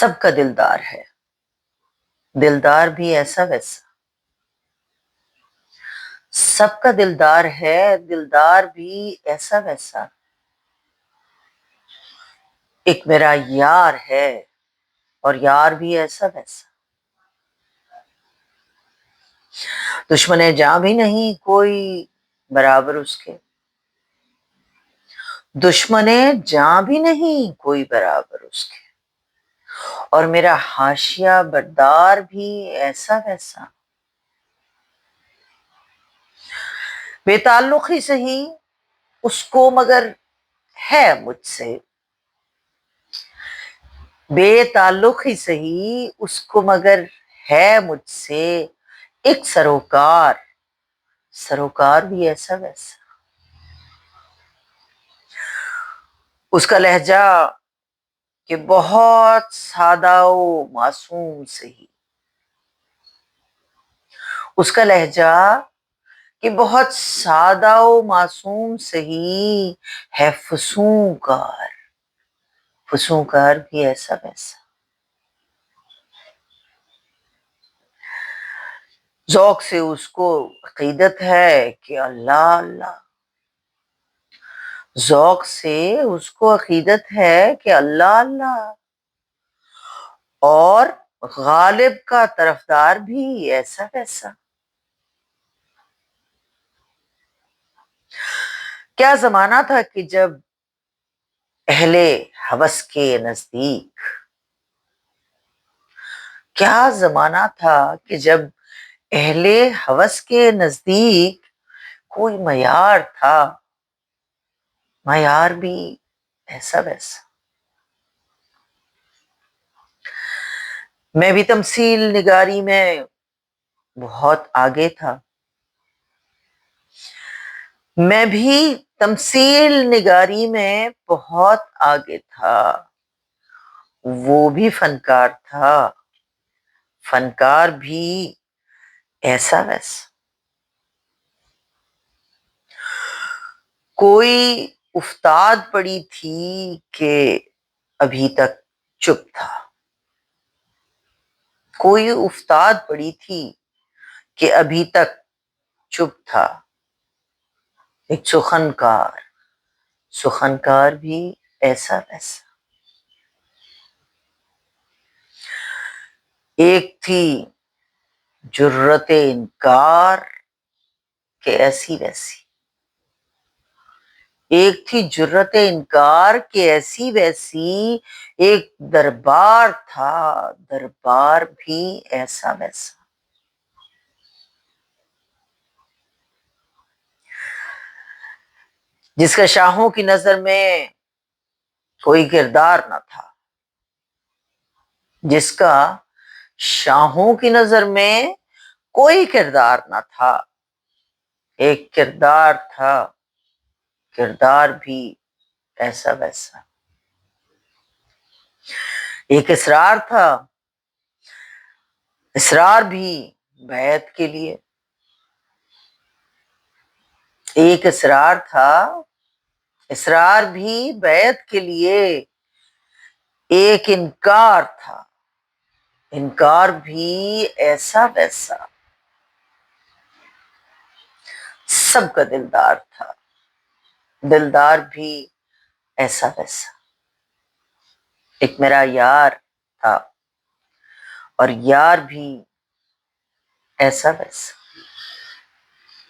سب کا دلدار ہے، دلدار بھی ایسا ویسا، سب کا دلدار ہے، دلدار بھی ایسا ویسا، ایک میرا یار ہے اور یار بھی ایسا ویسا، دشمن جاں بھی نہیں کوئی برابر اس کے، دشمن جاں بھی نہیں کوئی برابر اس کے، اور میرا حاشیہ بردار بھی ایسا ویسا، بے تعلق ہی سہی اس کو مگر ہے مجھ سے، بے تعلق ہی سہی اس کو مگر ہے مجھ سے ایک سروکار، سروکار بھی ایسا ویسا، اس کا لہجہ کہ بہت سادہ و معصوم سہی، اس کا لہجہ کہ بہت سادہ و معصوم سہی ہے فسونکار، فسونکار بھی ایسا ویسا، ذوق سے اس کو عقیدت ہے کہ اللہ اللہ، ذوق سے اس کو عقیدت ہے کہ اللہ اللہ، اور غالب کا طرفدار بھی ایسا ویسا، کیا زمانہ تھا کہ جب اہل ہوس کے نزدیک، کیا زمانہ تھا کہ جب اہل ہوس کے نزدیک کوئی معیار تھا، معیار بھی ایسا ویسا، میں بھی تمثیل نگاری میں بہت آگے تھا، میں بھی تمثیل نگاری میں بہت آگے تھا، وہ بھی فنکار تھا، فنکار بھی ایسا ویسا، کوئی افتاد پڑی تھی کہ ابھی تک چپ تھا، کوئی افتاد پڑی تھی کہ ابھی تک چپ تھا، ایک سخنکار، سخنکار بھی ایسا ویسا، ایک تھی جرت انکار کہ ایسی ویسی، ایک تھی جرت انکار کہ ایسی ویسی، ایک دربار تھا، دربار بھی ایسا ویسا، جس کا شاہوں کی نظر میں کوئی کردار نہ تھا، جس کا شاہوں کی نظر میں کوئی کردار نہ تھا، ایک کردار تھا، کردار بھی ایسا ویسا، ایک اصرار تھا، اصرار بھی بیعت کے لیے، ایک اصرار تھا، اصرار بھی بیعت کے لیے، ایک انکار تھا، انکار بھی ایسا ویسا، سب کا دلدار تھا، دلدار بھی ایسا ویسا، ایک میرا یار تھا اور یار بھی ایسا ویسا۔